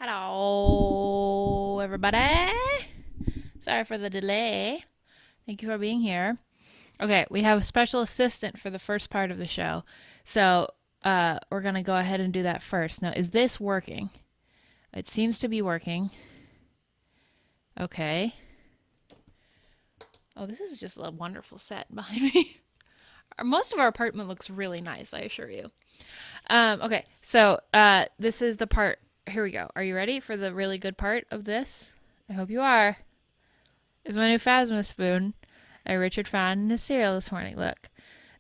Hello, everybody. Sorry for the delay. Thank you for being here. Okay, we have a special assistant for the first part of the show. So we're going to go ahead and do that first. Now, is this working? It seems to be working. Okay. Oh, this is just a wonderful set behind me. Most of our apartment looks really nice, I assure you. Okay, so this is the part. Here we go. Are you ready for the really good part of this? I hope you are. Is my new Phasma spoon that Richard found in his cereal this morning. Look.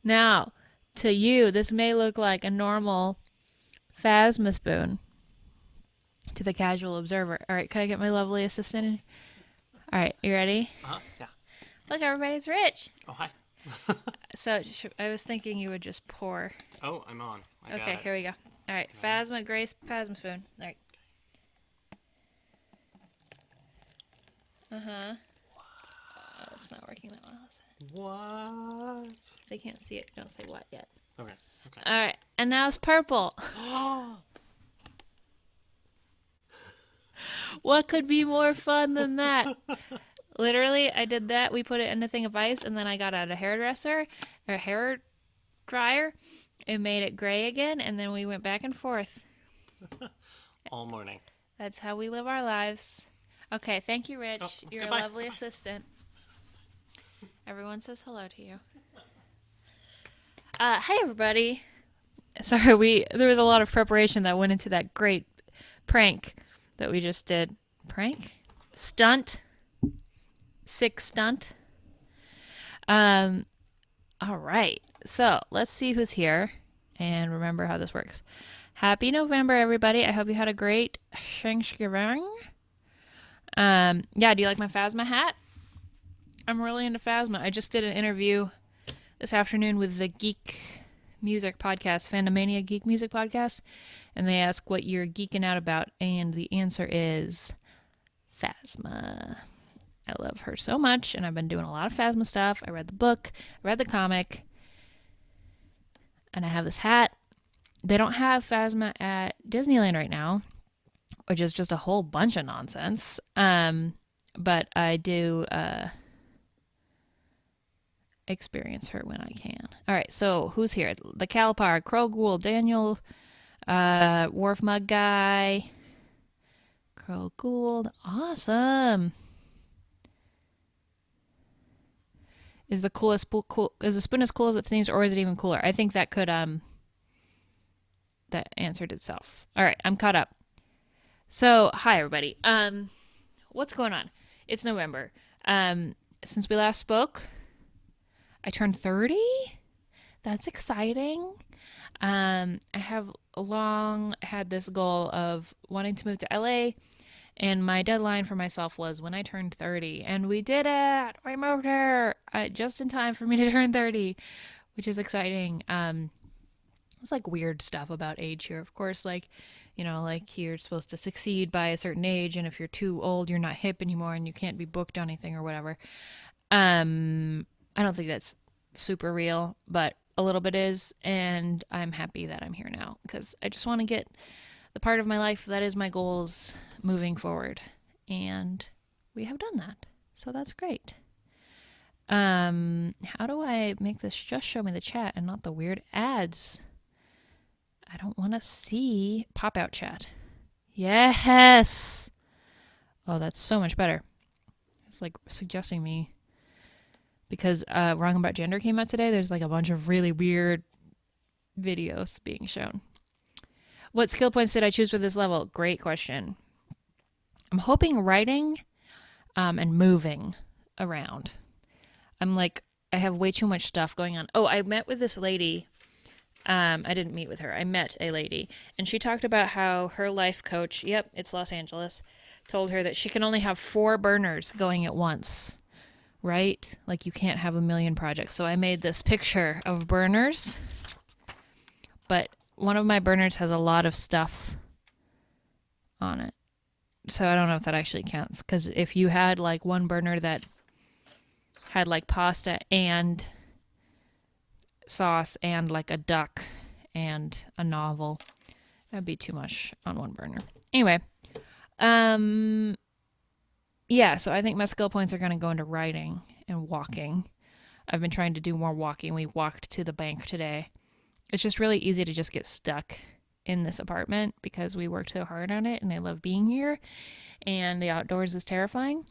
Now, to you, this may look like a normal Phasma spoon to the casual observer. All right, can I get my lovely assistant in? All right, you ready? Yeah. Look, everybody's rich. Oh, hi. So I was thinking you would just pour. Oh, I'm on. I got Okay, it. here we go. All right, Phasma Grace Phasma spoon. All right. Uh-huh. Oh, it's not working that well. What? They can't see it. Don't say what yet. Okay. Okay. All right, and now it's purple. What could be more fun than that? Literally, I did that. We put it in a thing of ice, and then I got out a hairdresser, or a hair dryer, and made it gray again, and then we went back and forth. All morning. That's how we live our lives. Okay, thank you, Rich. Oh, You're goodbye. a lovely Goodbye. assistant. Everyone says hello to you. Hi, everybody. Sorry, there was a lot of preparation that went into that great prank that we just did. Prank? Stunt? Sick stunt? All right. So let's see who's here and remember how this works. Happy November, everybody. I hope you had a great Thanksgiving. Yeah, do you like my Phasma hat? I'm really into Phasma. I just did an interview this afternoon with the Geek Music Podcast, Fandomania Geek Music Podcast, and they ask what you're geeking out about, and the answer is Phasma. I love her so much, and I've been doing a lot of Phasma stuff. I read the book, I read the comic, and I have this hat. They don't have Phasma at Disneyland right now, which is just a whole bunch of nonsense. But I do experience her when I can. All right, so who's here? The Calipar, Crow Ghoul, Daniel, Wharf Mug Guy, Crow Ghoul. Awesome. Is the coolest cool? Is the spoon as cool as it seems, or is it even cooler? I think that could that answered itself. All right, I'm caught up. So hi everybody. What's going on? It's November. Since we last spoke, I turned 30. That's exciting. I have long had this goal of wanting to move to LA, and my deadline for myself was when I turned 30, and we did it. We moved here just in time for me to turn 30, which is exciting. It's like weird stuff about age here, of course. Like, like you're supposed to succeed by a certain age, and if you're too old, you're not hip anymore, and you can't be booked on anything or whatever. I don't think that's super real, but a little bit is, and I'm happy that I'm here now because I just want to get the part of my life that is my goals moving forward, and we have done that, so that's great. How do I make this just show me the chat and not the weird ads? I don't want to see pop-out chat. Yes! Oh, that's so much better. It's like suggesting me. Because Wrong About Gender came out today, there's like a bunch of really weird videos being shown. What skill points did I choose for this level? Great question. I'm hoping writing and moving around. I have way too much stuff going on. Oh, I met with this lady. I didn't meet with her. I met a lady, and she talked about how her life coach, yep, it's Los Angeles, told her that she can only have 4 burners going at once, right? Like you can't have a million projects. So I made this picture of burners, but one of my burners has a lot of stuff on it. So I don't know if that actually counts, because if you had like one burner that had like pasta and sauce and like a duck and a novel, that'd be too much on one burner. Anyway, Um, yeah, so I think my skill points are going to go into writing and walking. I've been trying to do more walking. We walked to the bank today. It's just really easy to just get stuck in this apartment because we worked so hard on it and I love being here and the outdoors is terrifying.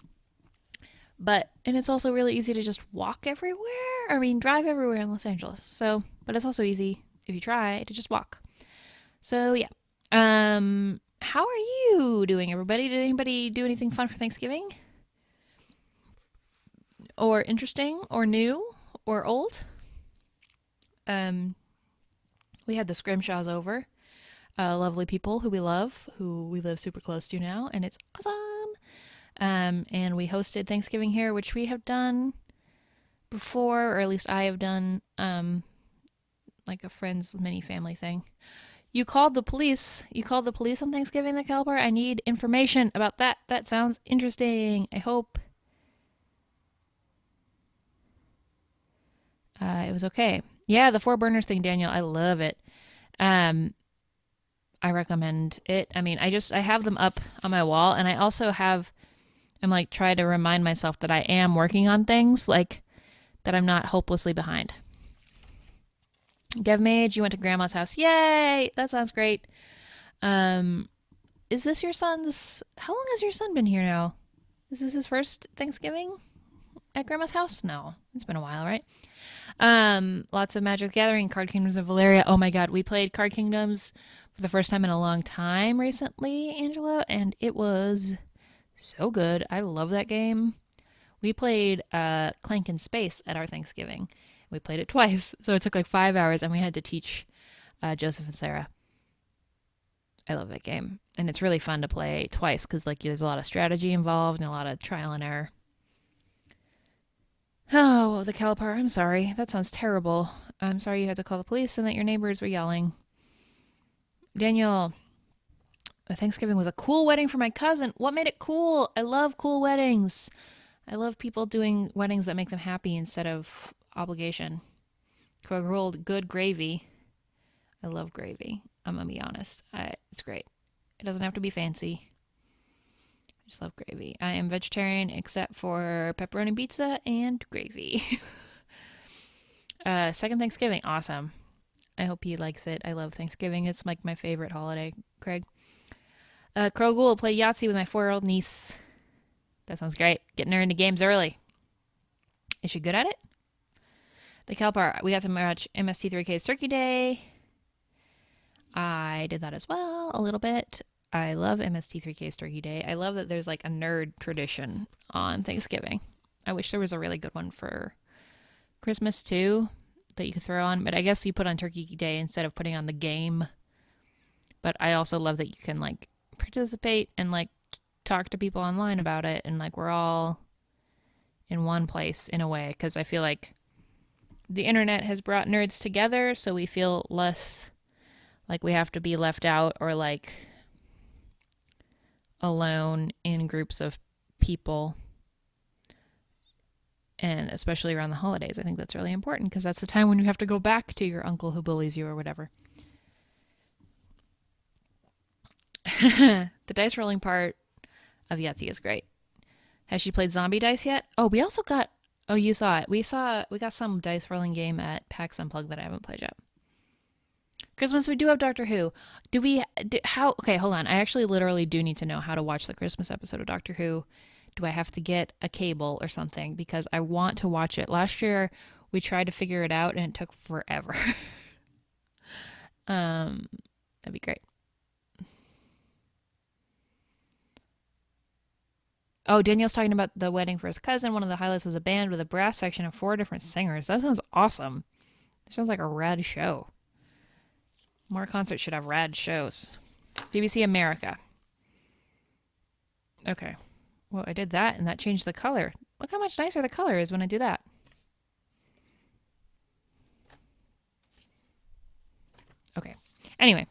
And it's also really easy to just walk everywhere. I mean, drive everywhere in Los Angeles. So, but it's also easy if you try to just walk. So, yeah. How are you doing, everybody? Did anybody do anything fun for Thanksgiving? Or interesting or new or old? Um, we had the Scrimshaws over. Lovely people who we love, who we live super close to now, and it's awesome. And we hosted Thanksgiving here, which we have done before, or at least I have done, like a friend's mini family thing. You called the police. You called the police on Thanksgiving, the Caliber. I need information about that. That sounds interesting. I hope it was okay. Yeah, the four burners thing, Daniel. I love it. Um, I recommend it. I mean, I have them up on my wall, and I also have. I'm like try to remind myself that I am working on things, like that I'm not hopelessly behind. Gevmage, you went to grandma's house. Yay! That sounds great. Um, is this your son's? How long has your son been here now? Is this his first Thanksgiving at grandma's house? No, it's been a while, right? Lots of Magic the Gathering, Card Kingdoms of Valeria. Oh my god, we played Card Kingdoms for the first time in a long time recently, Angela, and it was so good. I love that game. We played Clank in Space at our Thanksgiving. We played it twice, so it took like 5 hours, and we had to teach Joseph and Sarah. I love that game, and it's really fun to play twice because like there's a lot of strategy involved and a lot of trial and error. Oh, the Calipar. I'm sorry. That sounds terrible. I'm sorry you had to call the police and that your neighbors were yelling. Daniel, Thanksgiving was a cool wedding for my cousin. What made it cool? I love cool weddings. I love people doing weddings that make them happy instead of obligation. Rolled good gravy. I love gravy. I'm gonna be honest. It's great. It doesn't have to be fancy. I just love gravy. I am vegetarian except for pepperoni pizza and gravy. Second Thanksgiving, awesome. I hope he likes it. I love Thanksgiving. It's like my favorite holiday. Craig. Krogul will play Yahtzee with my 4-year-old niece. That sounds great. Getting her into games early. Is she good at it? The Calpar. We got to watch MST3K's Turkey Day. I did that as well a little bit. I love MST3K's Turkey Day. I love that there's like a nerd tradition on Thanksgiving. I wish there was a really good one for Christmas too that you could throw on, but I guess you put on Turkey Day instead of putting on the game. But I also love that you can like participate and like talk to people online about it and like we're all in one place in a way because I feel like the internet has brought nerds together so we feel less like we have to be left out or like alone in groups of people. And especially around the holidays, I think that's really important because that's the time when you have to go back to your uncle who bullies you or whatever. The dice rolling part of Yahtzee is great. Has she played zombie dice yet? Oh, we also got. Oh, you saw it. We got some dice rolling game at PAX Unplugged that I haven't played yet. Christmas, we do have Doctor Who. How? Okay, hold on. I actually literally do need to know how to watch the Christmas episode of Doctor Who. Do I have to get a cable or something? Because I want to watch it. Last year, we tried to figure it out and it took forever. That'd be great. Oh, Danielle's talking about the wedding for his cousin. One of the highlights was a band with a brass section of 4 different singers. That sounds awesome. It sounds like a rad show. More concerts should have rad shows. BBC America. Okay. Well, I did that and that changed the color. Look how much nicer the color is when I do that. Okay. Anyway.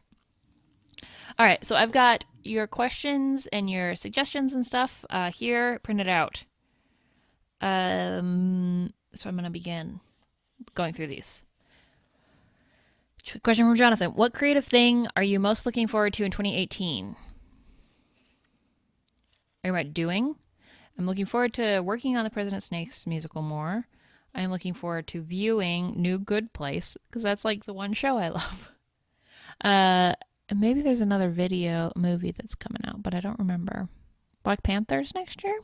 All right. So I've got your questions and your suggestions and stuff here printed out. So I'm going to begin going through these. Question from Jonathan. What creative thing are you most looking forward to in 2018? talking about doing. I'm looking forward to working on the President Snakes musical more. I'm looking forward to viewing New Good Place because that's like the one show I love. Uh, maybe there's another video movie that's coming out, but I don't remember. Black Panthers next year?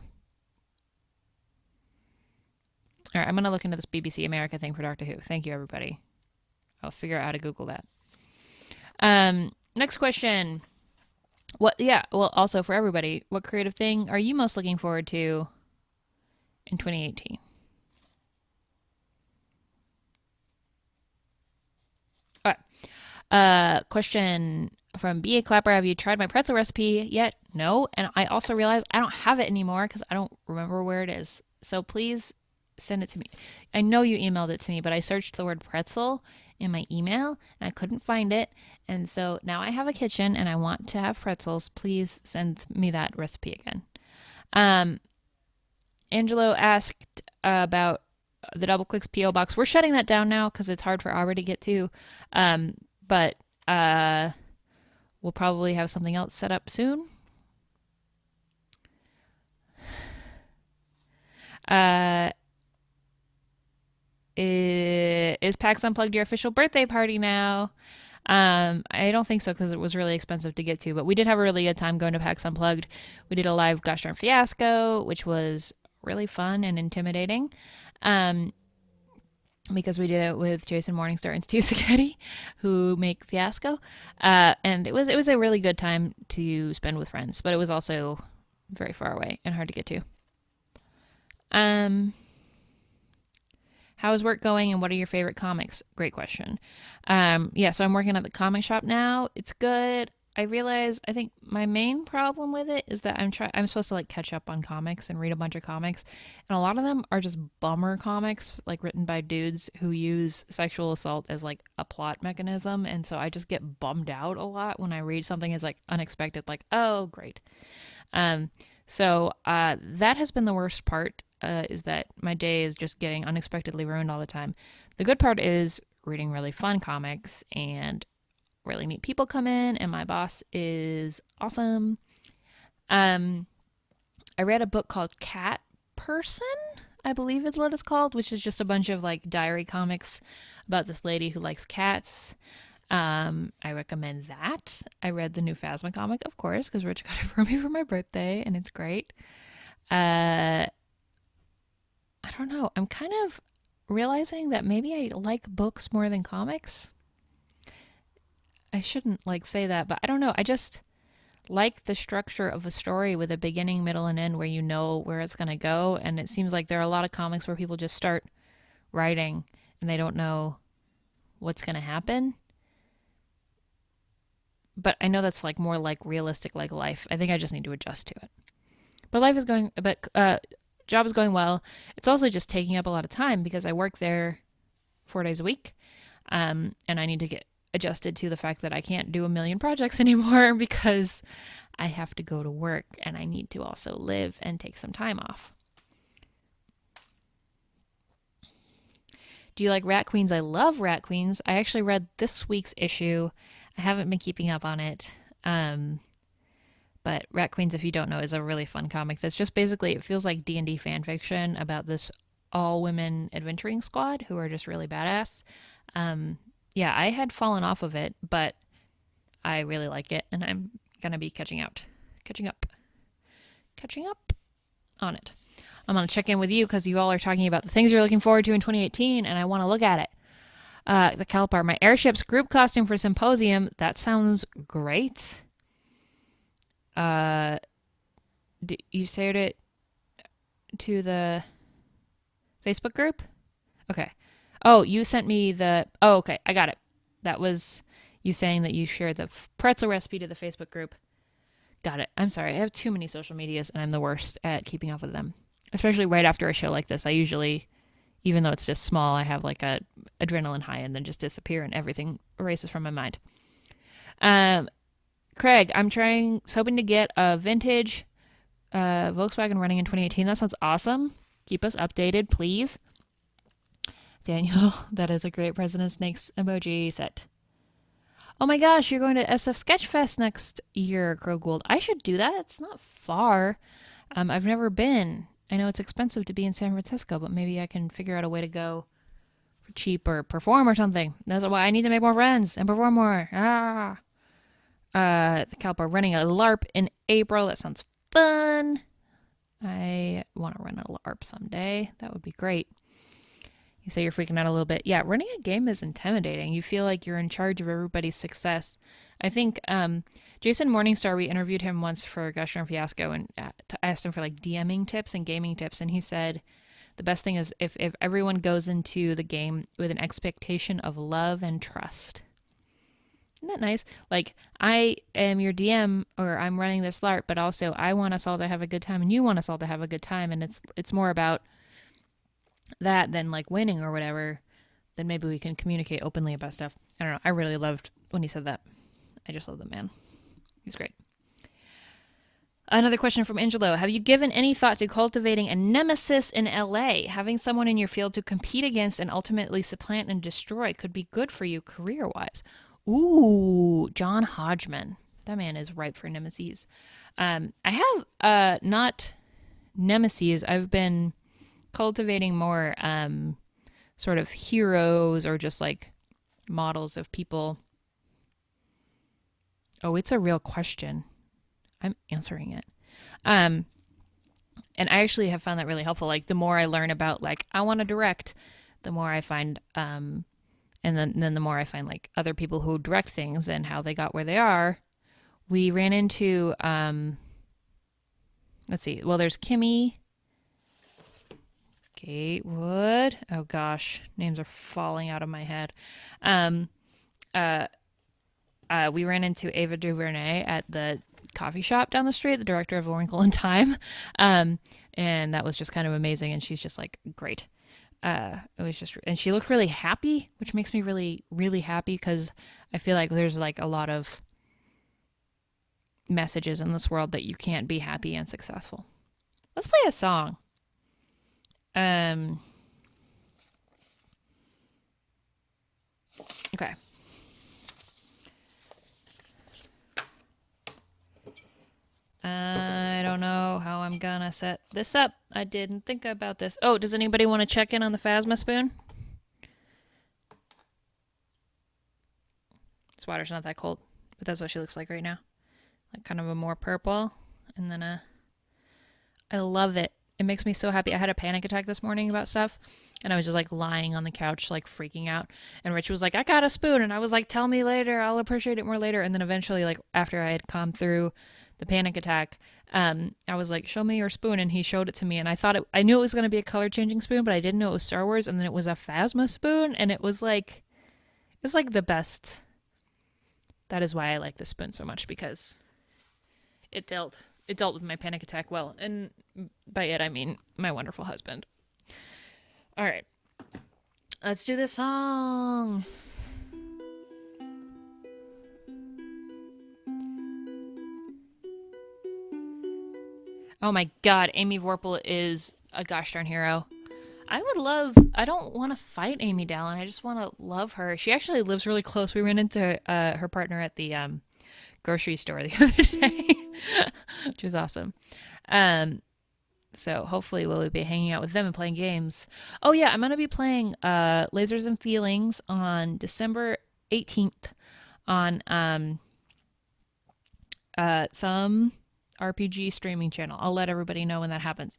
All right, I'm going to look into this BBC America thing for Doctor Who. Thank you, everybody. I'll figure out how to Google that. Next question. What? Yeah. Well, also for everybody, what creative thing are you most looking forward to in 2018? All right. Question from BA Clapper. Have you tried my pretzel recipe yet? No. And I also realized I don't have it anymore because I don't remember where it is. So please send it to me. I know you emailed it to me, but I searched the word pretzel in my email and I couldn't find it. And so now I have a kitchen and I want to have pretzels. Please send me that recipe again. Angelo asked about the Double Clicks P.O. box. We're shutting that down now because it's hard for Aubrey to get to. But we'll probably have something else set up soon. Is PAX Unplugged your official birthday party now? I don't think so because it was really expensive to get to, but we did have a really good time going to PAX Unplugged. We did a live Gosh Darn Fiasco, which was really fun and intimidating. Because we did it with Jason Morningstar and Steve Sacchetti, who make Fiasco, and it was a really good time to spend with friends, but it was also very far away and hard to get to. How is work going and what are your favorite comics? Great question. Yeah, so I'm working at the comic shop now. It's good. I realize I think my main problem with it is that I'm supposed to like catch up on comics and read a bunch of comics, and a lot of them are just bummer comics like written by dudes who use sexual assault as like a plot mechanism, and so I just get bummed out a lot when I read something as like unexpected, like oh great. So that has been the worst part. Is that my day is just getting unexpectedly ruined all the time. The good part is reading really fun comics and really neat people come in, and my boss is awesome. I read a book called Cat Person, I believe is what it's called, which is just a bunch of like diary comics about this lady who likes cats. I recommend that. I read the new Phasma comic, of course, because Rich got it for me for my birthday, and it's great. I don't know. I'm kind of realizing that maybe I like books more than comics. I shouldn't like say that, but I don't know. I just like the structure of a story with a beginning, middle, and end where you know where it's going to go. And it seems like there are a lot of comics where people just start writing and they don't know what's going to happen. But I know that's like more like realistic, like life. I think I just need to adjust to it. But life is going, but job is going well. It's also just taking up a lot of time because I work there 4 days a week, and I need to get adjusted to the fact that I can't do a million projects anymore because I have to go to work and I need to also live and take some time off. Do you like Rat Queens? I love Rat Queens. I actually read this week's issue. I haven't been keeping up on it. But Rat Queens, if you don't know, is a really fun comic that's just basically, it feels like D&D fan fiction about this all-women adventuring squad who are just really badass. Yeah, I had fallen off of it, but I really like it, and I'm going to be catching up on it. I'm going to check in with you because you all are talking about the things you're looking forward to in 2018, and I want to look at it. The Calipar, my airship's group costume for Symposium. That sounds great. You shared it to the Facebook group? Okay. Oh, you sent me the. Oh, okay. I got it. That was you saying that you shared the pretzel recipe to the Facebook group. Got it. I'm sorry. I have too many social medias and I'm the worst at keeping up with them. Especially right after a show like this. I usually, even though it's just small, I have like a adrenaline high and then just disappear and everything erases from my mind. Craig, I'm hoping to get a vintage Volkswagen running in 2018. That sounds awesome. Keep us updated, please. Daniel, that is a great President Snakes emoji set. Oh my gosh, you're going to SF Sketchfest next year, Crow Gould. I should do that. It's not far. I've never been. I know it's expensive to be in San Francisco, but maybe I can figure out a way to go for cheap or perform or something. That's why I need to make more friends and perform more. The Calpa running a LARP in April. That sounds fun. I want to run a LARP someday. That would be great. You say you're freaking out a little bit. Yeah, running a game is intimidating. You feel like you're in charge of everybody's success. I think Jason Morningstar, we interviewed him once for Gushner and Fiasco and asked him for like DMing tips and gaming tips. And he said the best thing is if everyone goes into the game with an expectation of love and trust. Isn't that nice? Like, I am your DM or I'm running this LARP, but also I want us all to have a good time and you want us all to have a good time. And it's more about that than like winning or whatever. Then maybe we can communicate openly about stuff. I don't know. I really loved when he said that. I just love the man. He's great. Another question from Angelo. Have you given any thought to cultivating a nemesis in LA? Having someone in your field to compete against and ultimately supplant and destroy could be good for you career wise. Ooh, John Hodgman. That man is ripe for nemesis. I have not nemesis. I've been cultivating more sort of heroes or just like models of people. Oh, it's a real question. I'm answering it. And I actually have found that really helpful. Like the more I learn about like I want to direct, the more I find and then the more I find like other people who direct things and how they got where they are. We ran into let's see. Well, there's Kimmy Gatewood. Oh gosh, names are falling out of my head. Um, we ran into Ava DuVernay at the coffee shop down the street, the director of A Wrinkle in Time, and that was just kind of amazing. And she's just like great. It was just, and she looked really happy, which makes me really, really happy because I feel like there's like a lot of messages in this world that you can't be happy and successful. Let's play a song. Okay. I don't know how I'm gonna set this up. I didn't think about this. Oh, does anybody want to check in on the Phasma spoon? This water's not that cold, but that's what she looks like right now. Like kind of a more purple. And then I love it. It makes me so happy. I had a panic attack this morning about stuff. And I was just like lying on the couch, like freaking out. And Rich was like, I got a spoon. And I was like, tell me later. I'll appreciate it more later. And then eventually, like after I had come through the panic attack, I was like, show me your spoon. And he showed it to me. And I knew it was going to be a color changing spoon, but I didn't know it was Star Wars. And then it was a Phasma spoon. And it was like the best. That is why I like this spoon so much because it dealt with my panic attack well. And by it, I mean my wonderful husband. All right. Let's do this song. Oh my god, Amy Vorpal is a gosh darn hero. I don't want to fight Amy Dallin. I just want to love her. She actually lives really close. We ran into her partner at the grocery store the other day, which was awesome. So hopefully we'll be hanging out with them and playing games. Oh yeah, I'm gonna be playing Lasers and Feelings on December 18th on some RPG streaming channel. I'll let everybody know when that happens.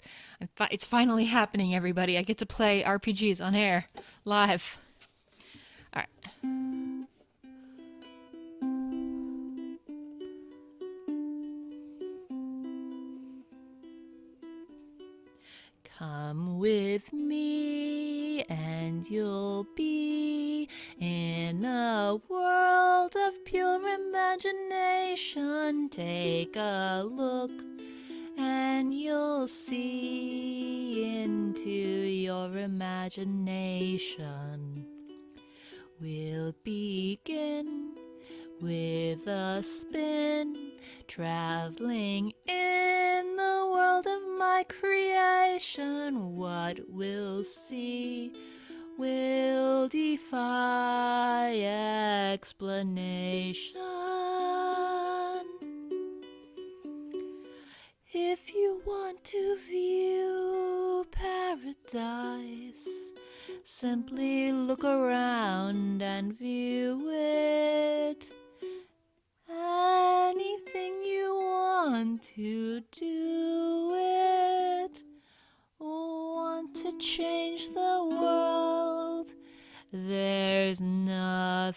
It's finally happening, everybody. I get to play RPGs on air live. All right. Come with me and you'll be in a world of pure imagination. Take a look and you'll see into your imagination. We'll begin with a spin, traveling in the world of my creation. What we'll see will defy explanation. If you want to view paradise, simply look around and view it. Anything you want to do it. Want to change the world. There's nothing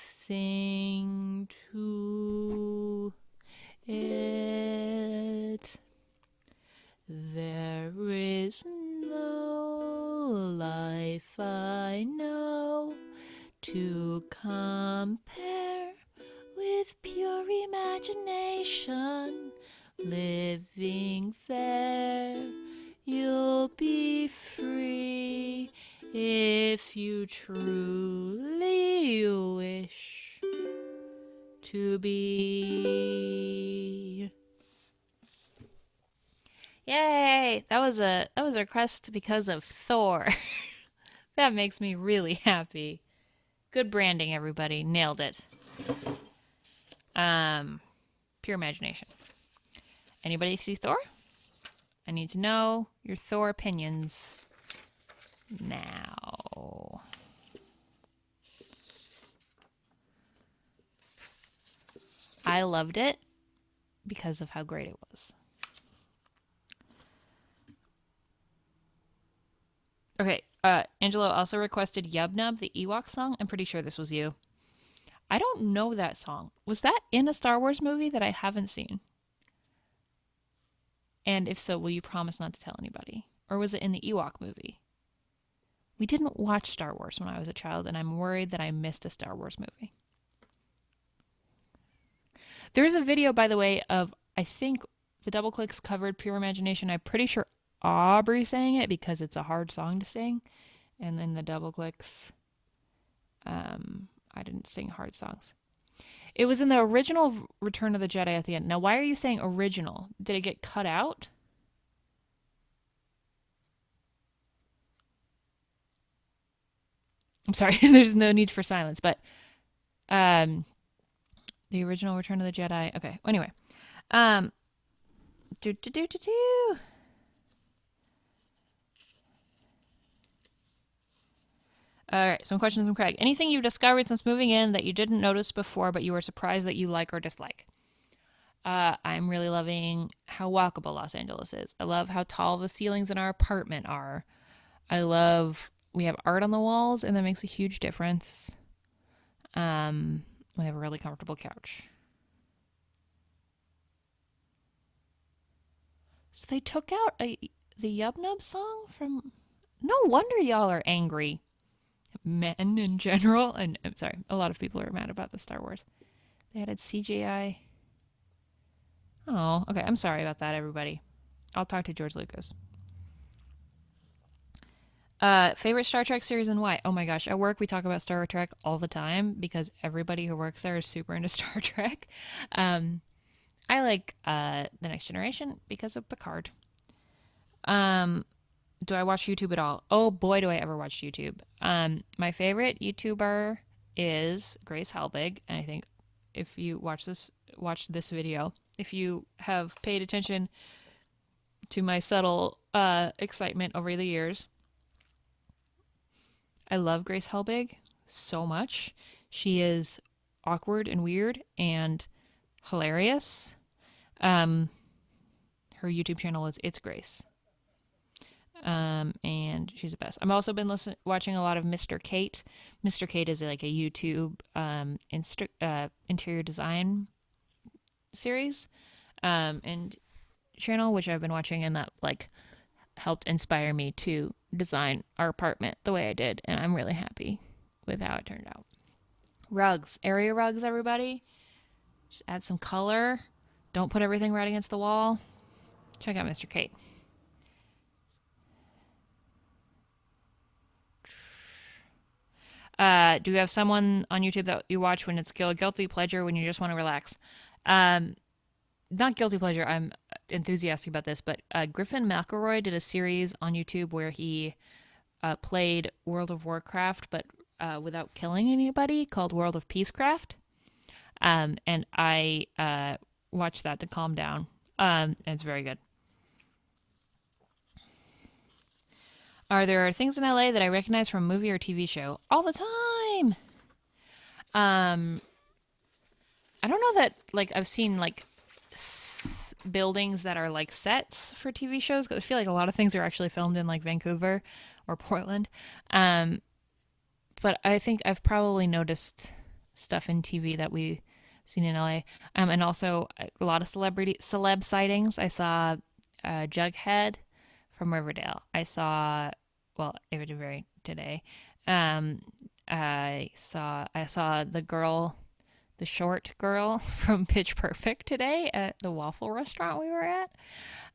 to it. There is no life I know to compare with pure imagination. Living there, you'll be free if you truly wish to be. Yay! That was a request because of Thor. That makes me really happy. Good branding, everybody. Nailed it. Pure imagination. Anybody see Thor? I need to know your Thor opinions now. I loved it because of how great it was. Okay, Angelo also requested Yub Nub, the Ewok song. I'm pretty sure this was you. I don't know that song. Was that in a Star Wars movie that I haven't seen? And if so, will you promise not to tell anybody? Or was it in the Ewok movie? We didn't watch Star Wars when I was a child, and I'm worried that I missed a Star Wars movie. There is a video, by the way, of, I think, the Double Clicks covered Pure Imagination. I'm pretty sure Aubrey sang it because it's a hard song to sing. And then the Double Clicks, I didn't sing hard songs. It was in the original Return of the Jedi at the end. Now, why are you saying original? Did it get cut out? I'm sorry, there's no need for silence, but the original Return of the Jedi. Okay, anyway. Um, do, do, do, do, do. All right, some questions from Craig. Anything you've discovered since moving in that you didn't notice before, but you were surprised that you like or dislike? I'm really loving how walkable Los Angeles is. I love how tall the ceilings in our apartment are. I love we have art on the walls, and that makes a huge difference. We have a really comfortable couch. So they took out the Yub Nub song from. No wonder y'all are angry. Men in general, and I'm sorry, a lot of people are mad about the Star Wars. They added CGI. Oh, okay. I'm sorry about that, everybody. I'll talk to George Lucas. Favorite Star Trek series and why? Oh my gosh, at work we talk about Star Trek all the time because everybody who works there is super into Star Trek. I like The Next Generation because of Picard. Do I watch YouTube at all? Oh boy, do I ever watch YouTube. My favorite YouTuber is Grace Helbig, and I think if you watch this video, if you have paid attention to my subtle excitement over the years, I love Grace Helbig so much. She is awkward and weird and hilarious. Her YouTube channel is It's Grace. And she's the best. I've also been watching a lot of Mr. Kate. Mr. Kate is like a YouTube interior design series and channel, which I've been watching, and that like helped inspire me to design our apartment the way I did, and I'm really happy with how it turned out. Rugs, area rugs, everybody. Just add some color. Don't put everything right against the wall. Check out Mr. Kate. Do you have someone on YouTube that you watch when it's guilty pleasure, when you just want to relax? Not guilty pleasure. I'm enthusiastic about this, but Griffin McElroy did a series on YouTube where he played World of Warcraft, but without killing anybody, called World of Peacecraft. And I watched that to calm down. And it's very good. Are there things in LA that I recognize from a movie or TV show? All the time. Um, I don't know that like I've seen like buildings that are like sets for TV shows because I feel like a lot of things are actually filmed in like Vancouver or Portland. Um, but I think I've probably noticed stuff in TV that we seen in LA. And also a lot of celeb sightings. I saw Jughead from Riverdale. I saw Ava DuVernay today. Um, I saw the short girl from Pitch Perfect today at the waffle restaurant we were at.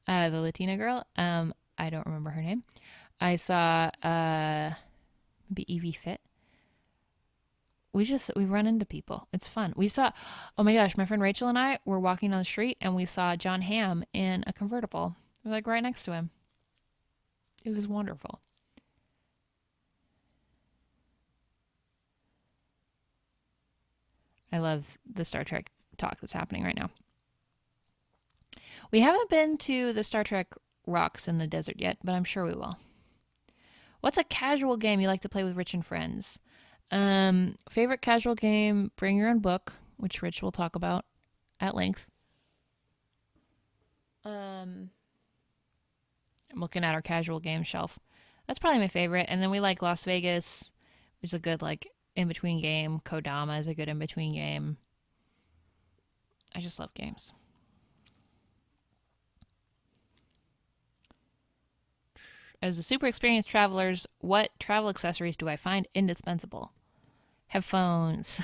The Latina girl. I don't remember her name. I saw maybe Evie Fit. We run into people. It's fun. We saw, oh my gosh, my friend Rachel and I were walking on the street and we saw John Hamm in a convertible. We're like right next to him. It was wonderful. I love the Star Trek talk that's happening right now. We haven't been to the Star Trek rocks in the desert yet, but I'm sure we will. What's a casual game you like to play with Rich and friends? Favorite casual game, bring your own book, which Rich will talk about at length. Um, I'm looking at our casual game shelf. That's probably my favorite. And then we like Las Vegas, which is a good like in between game. Kodama is a good in between game. I just love games. As a super experienced travelers, what travel accessories do I find indispensable? Headphones.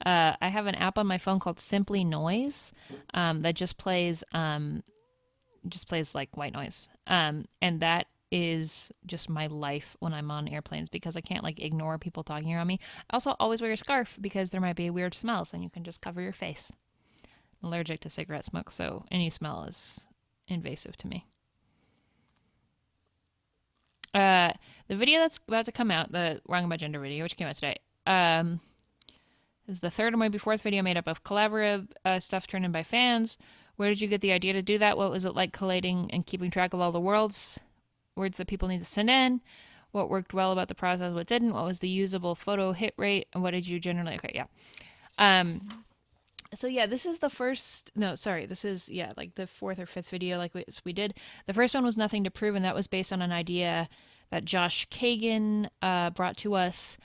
I have an app on my phone called Simply Noise that just plays like white noise. And that is just my life when I'm on airplanes because I can't like ignore people talking around me. I also always wear a scarf because there might be weird smells and you can just cover your face. I'm allergic to cigarette smoke, so any smell is invasive to me. Uh, the video that's about to come out, the Wrong About Gender video, which came out today, is the third or maybe fourth video made up of collaborative stuff turned in by fans. Where did you get the idea to do that? What was it like collating and keeping track of all the words that people need to send in? What worked well about the process? What didn't? What was the usable photo hit rate? And what did you generally? Okay, yeah. So yeah, this is the first. No, sorry, this is like the fourth or fifth video like we did. The first one was Nothing to Prove, and that was based on an idea that Josh Kagan brought to us,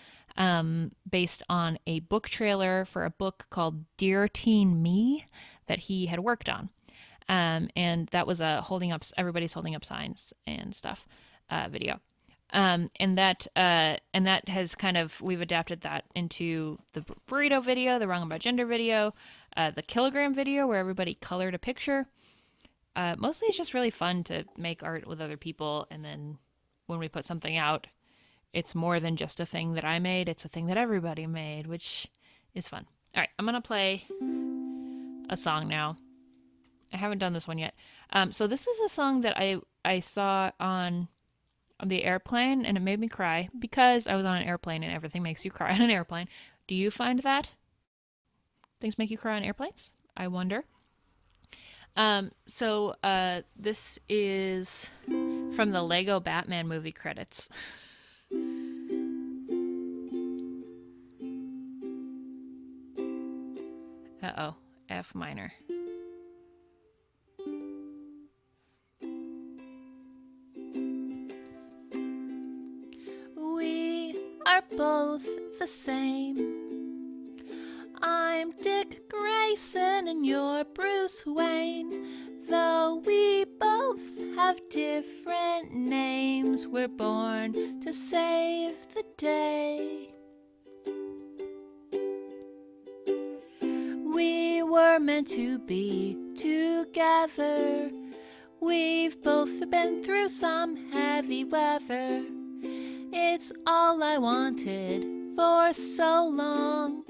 based on a book trailer for a book called Dear Teen Me that he had worked on. And that was a everybody's holding up signs and stuff video. And that has kind of we've adapted that into the burrito video, the Wrong About Gender video, the kilogram video where everybody colored a picture. Mostly it's just really fun to make art with other people, and then when we put something out, it's more than just a thing that I made, it's a thing that everybody made, which is fun. All right, I'm gonna play a song now. I haven't done this one yet. So this is a song that I saw on the airplane, and it made me cry because I was on an airplane, and everything makes you cry on an airplane. Do you find that things make you cry on airplanes? I wonder. This is from the Lego Batman movie credits. Uh-oh, F minor. We are both the same. I'm Dick Grayson and you're Bruce Wayne. Though we both have different names, we're born to save the day. We were meant to be together. We've both been through some heavy weather. It's all I wanted for so long.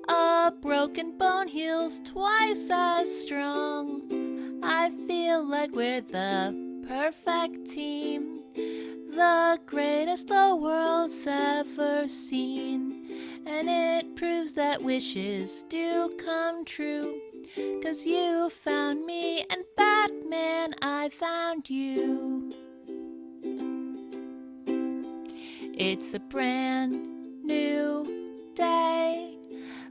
A broken bone heals twice as strong. I feel like we're the perfect team, the greatest the world's ever seen. And it proves that wishes do come true. 'Cause you found me, and Batman, I found you. It's a brand new day.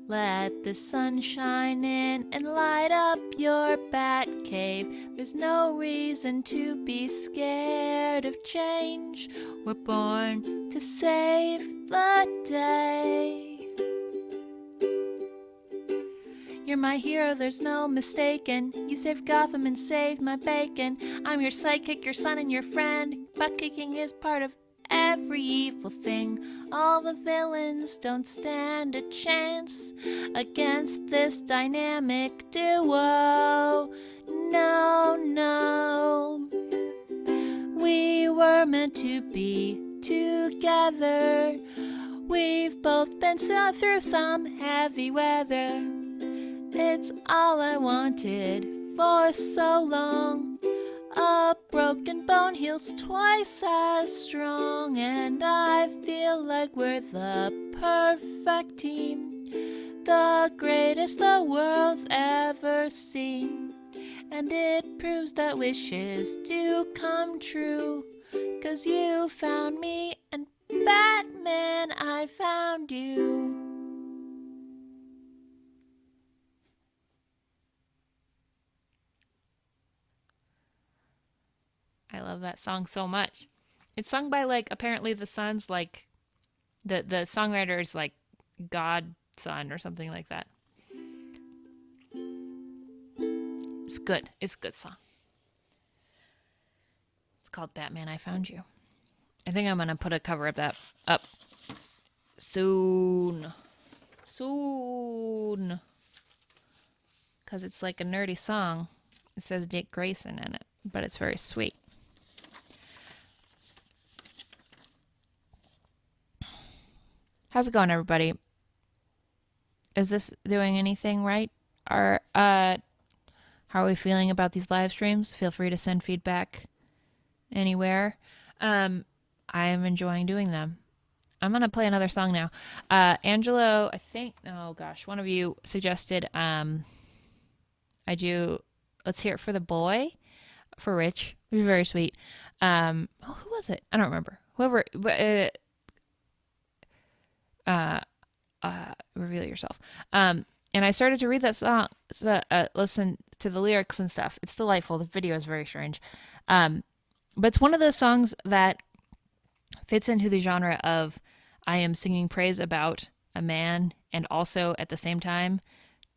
Let the sun shine in and light up your bat cave. There's no reason to be scared of change. We're born to save the day. You're my hero, there's no mistaking. You saved Gotham and saved my bacon. I'm your sidekick, your son, and your friend. Butt kicking is part of every evil thing. All the villains don't stand a chance against this dynamic duo. No, no. We were meant to be together. We've both been through some heavy weather. It's all I wanted for so long. A broken bone heals twice as strong, and I feel like we're the perfect team, the greatest the world's ever seen. And it proves that wishes do come true, 'cause you found me, and Batman, I found you. I love that song so much. It's sung by like apparently the son's like the songwriter is like godson or something like that. It's good. It's a good song. It's called Batman I Found You. I think I'm gonna put a cover of that up soon. Soon. Cause it's like a nerdy song. It says Dick Grayson in it, but it's very sweet. How's it going, everybody? Is this doing anything right? How are we feeling about these live streams? Feel free to send feedback anywhere. I am enjoying doing them. I'm gonna play another song now. Angelo, I think. Oh gosh, one of you suggested. I do. Let's hear it for the boy, for Rich. It was very sweet. Who was it? I don't remember. Whoever. Reveal yourself. And I started to read that song, listen to the lyrics and stuff. It's delightful. The video is very strange. But it's one of those songs that fits into the genre of I am singing praise about a man and also at the same time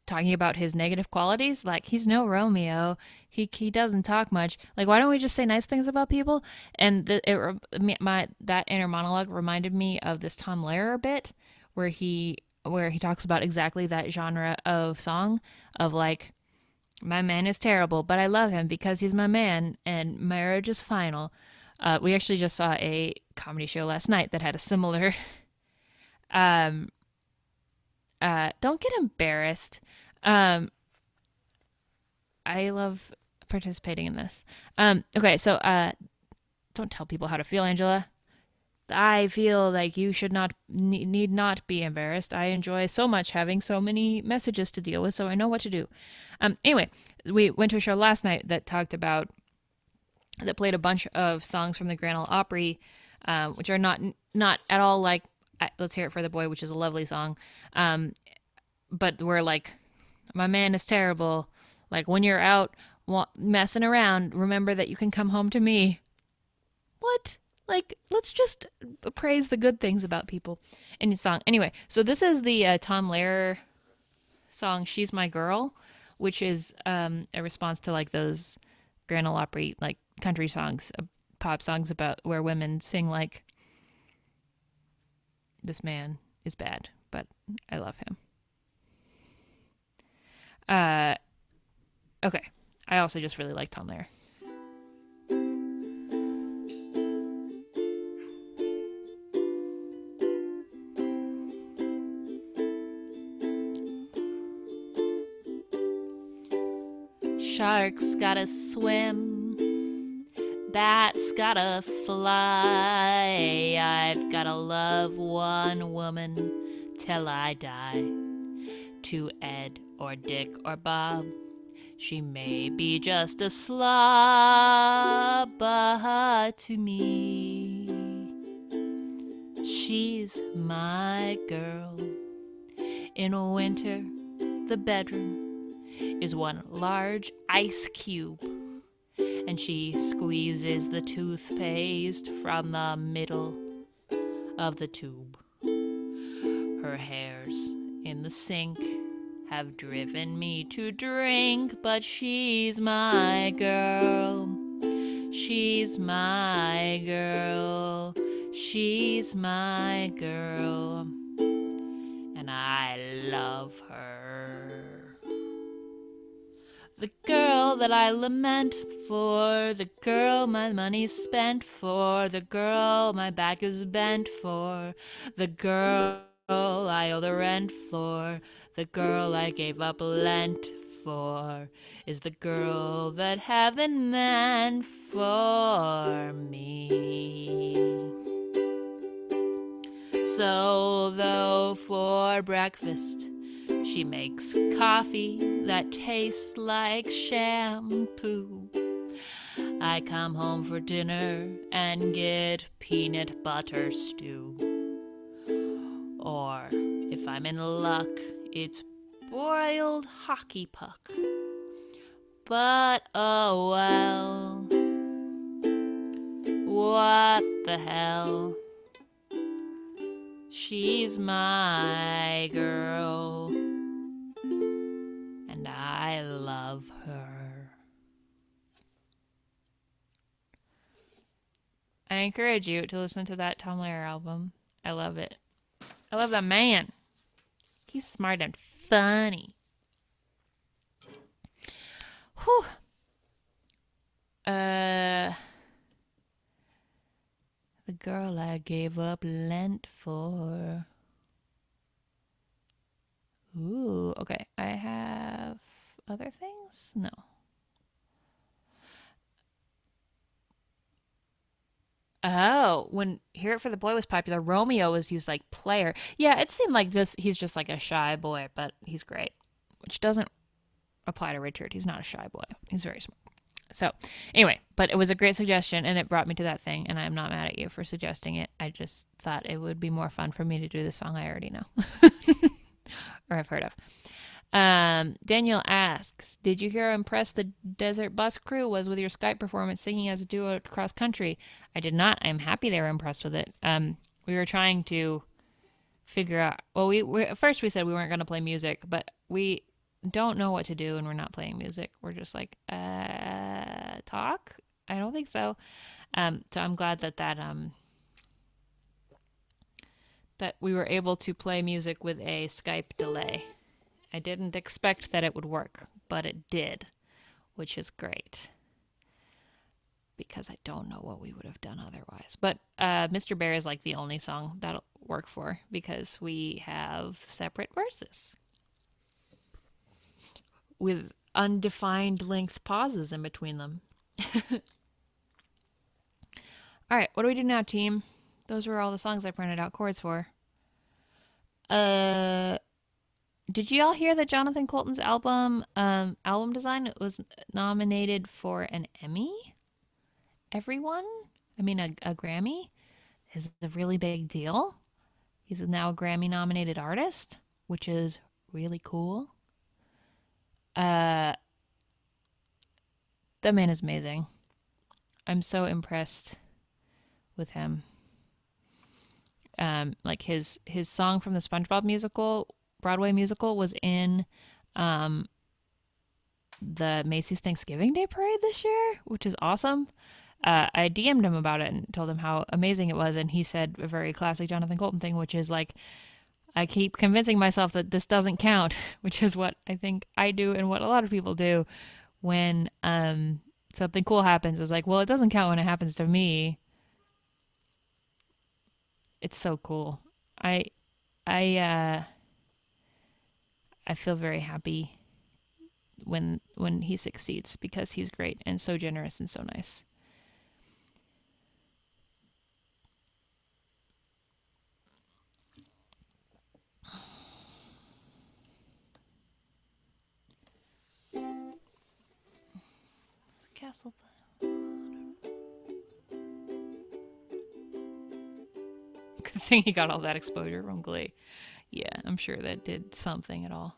talking about his negative qualities. Like, he's no Romeo. He doesn't talk much. Like, why don't we just say nice things about people? And that inner monologue reminded me of this Tom Lehrer bit where he talks about exactly that genre of song of like, my man is terrible, but I love him because he's my man and marriage is final. We actually just saw a comedy show last night that had a similar. Don't get embarrassed. I love participating in this. Okay, so don't tell people how to feel, Angela. I feel like you should not need not be embarrassed. I enjoy so much having so many messages to deal with, so I know what to do. Anyway, we went to a show last night that played a bunch of songs from the Grand Ole Opry, which are not at all like "Let's Hear It for the Boy," which is a lovely song, but we're like, my man is terrible. Like, when you're out messing around, remember that you can come home to me. What? Like, let's just praise the good things about people in your song. Anyway, so this is the Tom Lehrer song "She's My Girl," which is a response to like those Grand Ole Opry like country songs, pop songs about where women sing like, this man is bad, but I love him. Okay. I also just really like Tom Lehrer. Sharks gotta swim, bats gotta fly. I've gotta love one woman till I die. To Ed or Dick or Bob, she may be just a slob, but to me, She's my girl. In winter, the bedroom is one large ice cube, and she squeezes the toothpaste from the middle of the tube. Her hairs in the sink have driven me to drink, but she's my girl. She's my girl. She's my girl. And I love her. The girl that I lament for, the girl my money's spent for, the girl my back is bent for, the girl I owe the rent for, the girl I gave up Lent for, is the girl that heaven meant for me. So, though for breakfast she makes coffee that tastes like shampoo, I come home for dinner and get peanut butter stew. Or, if I'm in luck, it's boiled hockey puck. But oh well, what the hell? She's my girl, and I love her. I encourage you to listen to that Tom Lehrer album. I love it. I love that man. He's smart and funny. Whew. The girl I gave up Lent for. Ooh, okay. I have other things? No. Oh, when Hear It for the Boy was popular, Romeo was used like player. Yeah, it seemed like he's just like a shy boy, but he's great. Which doesn't apply to Richard. He's not a shy boy. He's very smart. So, anyway, but it was a great suggestion and it brought me to that thing, and I'm not mad at you for suggesting it. I just thought it would be more fun for me to do the song I already know or have heard of. Daniel asks, did you hear how impressed the Desert Bus crew was with your Skype performance singing as a duo across country? I did not. I'm happy they were impressed with it. We were trying to figure out, well, at first we said we weren't going to play music, but we don't know what to do and we're not playing music. We're just like, talk? I don't think so. So I'm glad that we were able to play music with a Skype delay. I didn't expect that it would work, but it did, which is great. Because I don't know what we would have done otherwise. But Mr. Bear is like the only song that'll work for, because we have separate verses with undefined length pauses in between them. All right, what do we do now, team? Those were all the songs I printed out chords for. Did you all hear that Jonathan Colton's album design was nominated for an Emmy? Everyone? I mean, a Grammy is a really big deal. He's now a Grammy nominated artist, which is really cool. That man is amazing. I'm so impressed with him. Like his song from the SpongeBob musical, Broadway musical, was in the Macy's Thanksgiving Day Parade this year, which is awesome. I DM'd him about it and told him how amazing it was, and he said a very classic Jonathan Colton thing, which is like, I keep convincing myself that this doesn't count, which is what I think I do and what a lot of people do when something cool happens. Is like, well, it doesn't count when it happens to me. It's so cool. I I I feel very happy when he succeeds, because he's great and so generous and so nice. Castle. think he got all that exposure from Glee. Yeah, I'm sure that did something at all.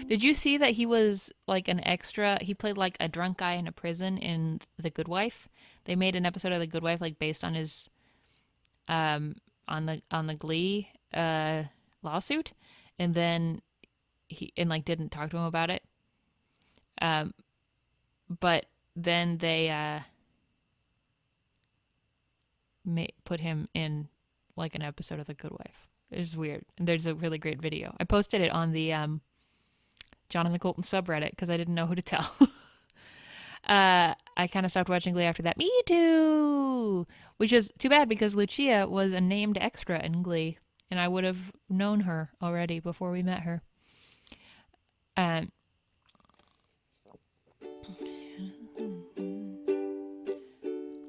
Did you see that he was like an extra? He played like a drunk guy in a prison in The Good Wife. They made an episode of The Good Wife like based on his um on the Glee lawsuit, and then he and like didn't talk to him about it. Um, but then they put him in like an episode of The Good Wife. It's weird. And there's a really great video. I posted it on the Jonathan Colton subreddit because I didn't know who to tell. I kind of stopped watching Glee after that. Me too! Which is too bad because Lucia was a named extra in Glee, and I would have known her already before we met her. Um,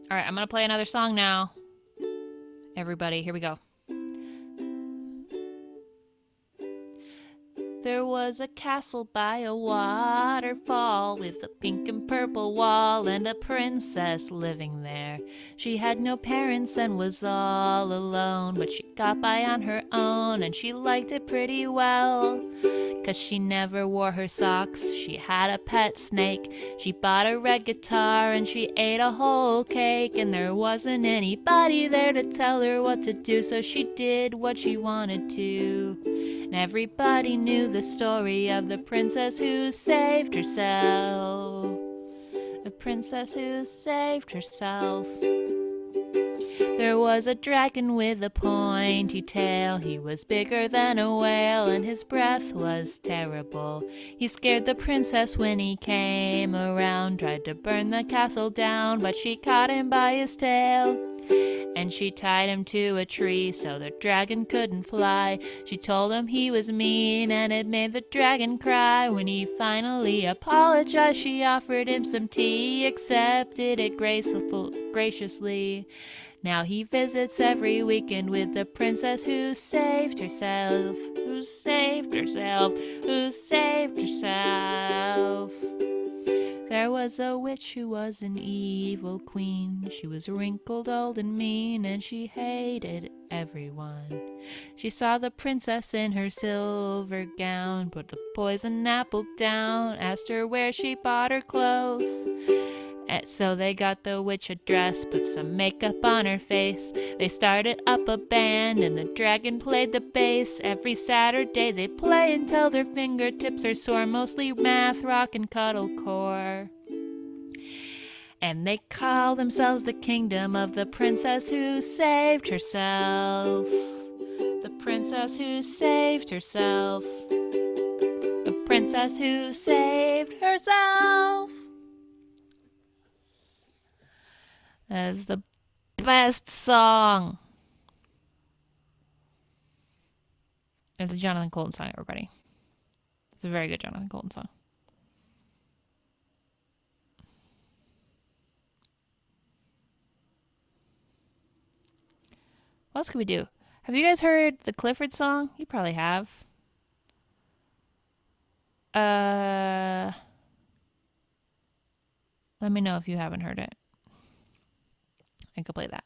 all right, I'm going to play another song now. Everybody, here we go. There was a castle by a waterfall with a pink and purple wall and a princess living there. She had no parents and was all alone, but she got by on her own and she liked it pretty well. 'Cause she never wore her socks, she had a pet snake. She bought a red guitar and she ate a whole cake. And there wasn't anybody there to tell her what to do, so she did what she wanted to. And everybody knew the story of the princess who saved herself. The princess who saved herself. There was a dragon with a pointy tail. He was bigger than a whale and his breath was terrible. He scared the princess when he came around, tried to burn the castle down, but she caught him by his tail. And she tied him to a tree so the dragon couldn't fly. She told him he was mean and it made the dragon cry. When he finally apologized, she offered him some tea, accepted it graciously. Now he visits every weekend with the princess who saved herself, who saved herself, who saved herself. There was a witch who was an evil queen. She was wrinkled, old, and mean, and she hated everyone. She saw the princess in her silver gown, put the poison apple down, asked her where she bought her clothes. And so they got the witch a dress, put some makeup on her face. They started up a band and the dragon played the bass. Every Saturday they play until their fingertips are sore, mostly math, rock, and cuddlecore. And they call themselves the kingdom of the princess who saved herself. The princess who saved herself. The princess who saved herself. That is the best song. It's a Jonathan Colton song, everybody. It's a very good Jonathan Colton song. What else could we do? Have you guys heard the Clifford song? You probably have. Let me know if you haven't heard it. I could play that.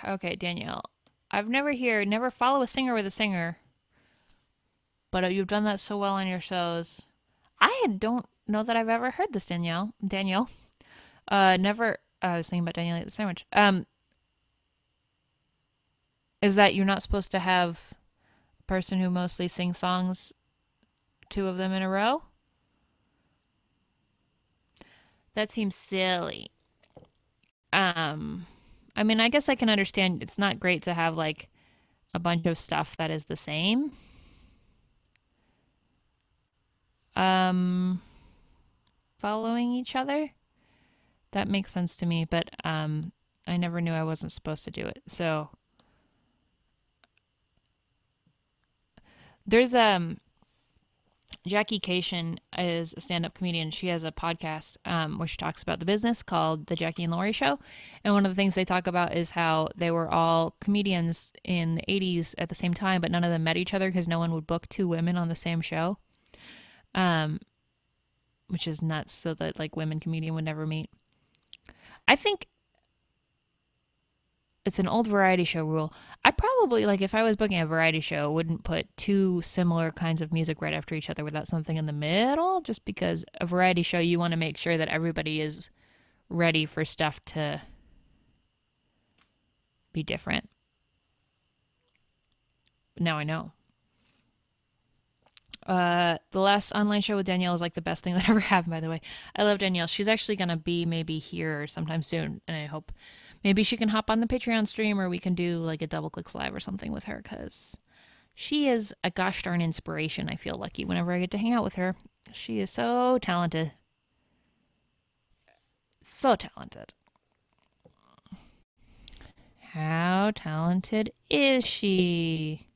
Okay, Danielle. I've never follow a singer with a singer, but you've done that so well on your shows. I don't know that I've ever heard this, Danielle. Never. I was thinking about Danielle at the sandwich. Is that you're not supposed to have a person who mostly sings songs, two of them in a row? That seems silly. I mean, I guess I can understand it's not great to have like a bunch of stuff that is the same. Um, Following each other. That makes sense to me, but I never knew I wasn't supposed to do it. So there's Jackie Cation is a stand-up comedian. She has a podcast where she talks about the business called The Jackie and Laurie Show. And one of the things they talk about is how they were all comedians in the 80s at the same time, but none of them met each other because no one would book two women on the same show, um, which is nuts. So that like women comedian would never meet. I think it's an old variety show rule. I probably like if I was booking a variety show, wouldn't put two similar kinds of music right after each other without something in the middle. Just because a variety show, you want to make sure that everybody is ready for stuff to be different. Now I know. The last online show with Danielle is like the best thing that ever happened. By the way, I love Danielle. She's actually gonna be maybe here sometime soon, and I hope maybe she can hop on the Patreon stream or we can do like a double clicks live or something with her because she is a gosh darn inspiration. I feel lucky whenever I get to hang out with her. She is so talented. So talented. How talented is she?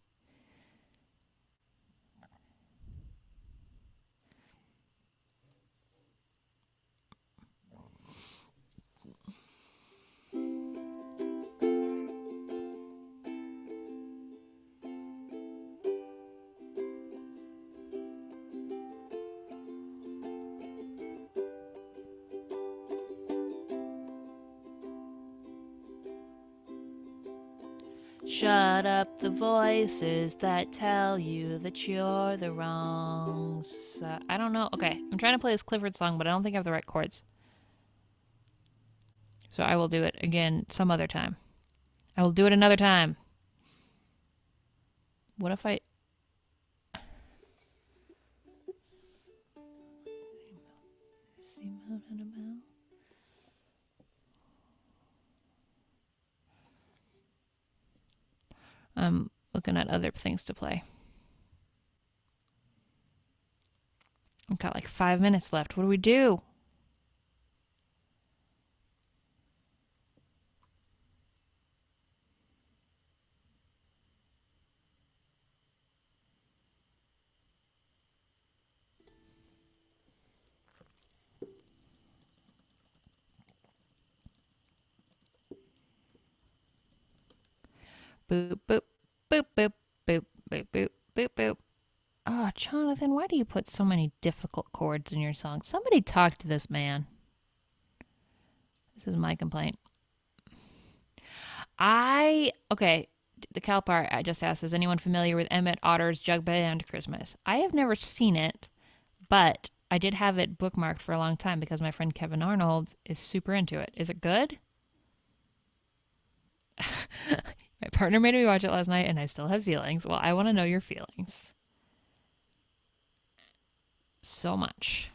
Shut up the voices that tell you that you're the wrong. I don't know. Okay, I'm trying to play this Clifford song, but I don't think I have the right chords. So I will do it again some other time. I will do it another time. What if I. I'm looking at other things to play. I've got like 5 minutes left. What do we do? Boop, boop, boop, boop, boop, boop, boop, boop, boop. Oh, Jonathan, why do you put so many difficult chords in your song? Somebody talk to this man. This is my complaint. Okay, the Cal part I just asked, is anyone familiar with Emmett Otter's Jug Band Christmas? I have never seen it, but I did have it bookmarked for a long time because my friend Kevin Arnold is super into it. Is it good? My partner made me watch it last night and I still have feelings. Well, I want to know your feelings. So much.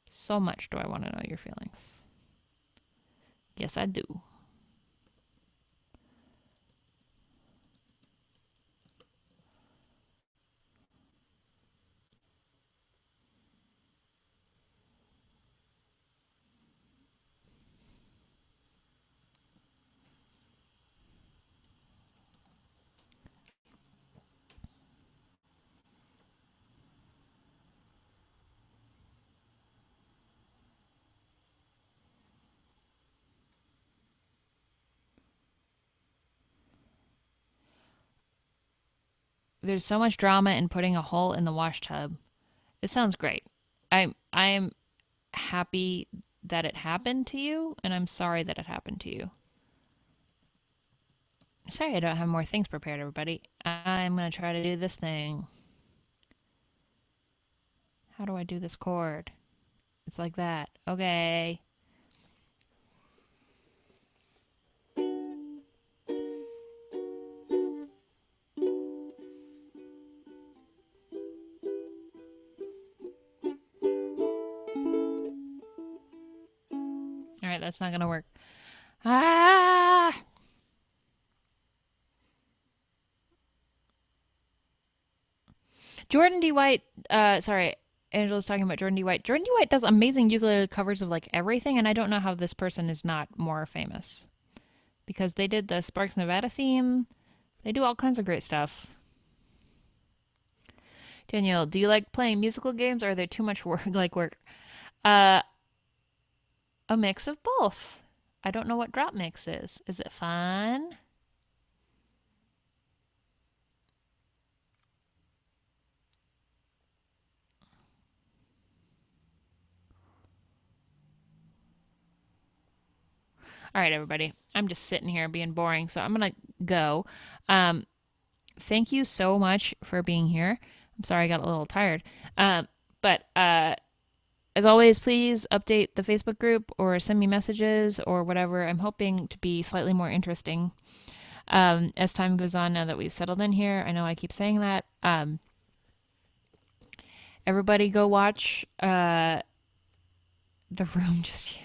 So much do I want to know your feelings. Yes, I do. There's so much drama in putting a hole in the wash tub. It sounds great. I'm happy that it happened to you, and I'm sorry that it happened to you. Sorry I don't have more things prepared, everybody. I'm gonna try to do this thing. How do I do this chord? It's like that. Okay. Alright, that's not gonna work. Ah! Jordan D. White, sorry, Angela's talking about Jordan D. White. Jordan D. White does amazing ukulele covers of like everything, and I don't know how this person is not more famous. Because they did the Sparks Nevada theme. They do all kinds of great stuff. Danielle, do you like playing musical games or are they too much work like work? Uh a mix of both. I don't know what drop mix is. Is it fun? All right, everybody. I'm just sitting here being boring, so I'm gonna go. Um, thank you so much for being here. I'm sorry I got a little tired. But as always, please update the Facebook group or send me messages or whatever. I'm hoping to be slightly more interesting as time goes on now that we've settled in here. I know I keep saying that. Everybody go watch The Room just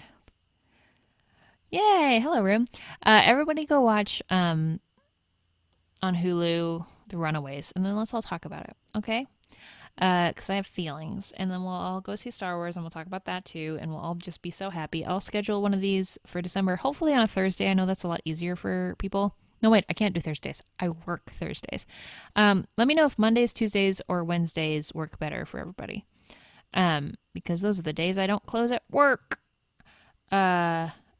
Yay! Hello, Room. Everybody go watch on Hulu The Runaways, and then let's all talk about it, okay? Because I have feelings, and then we'll all go see Star Wars, and we'll talk about that too, and we'll all just be so happy. I'll schedule one of these for December, hopefully on a Thursday. I know that's a lot easier for people. No, wait, I can't do Thursdays. I work Thursdays. Let me know if Mondays, Tuesdays, or Wednesdays work better for everybody. Because those are the days I don't close at work.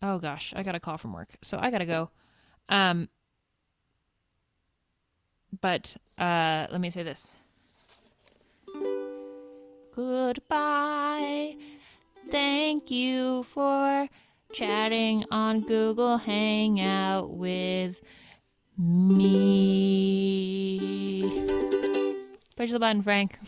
Oh gosh, I got a call from work, so I gotta go. Um, but let me say this. Goodbye. Thank you for chatting on Google Hangout with me. Push the button, Frank.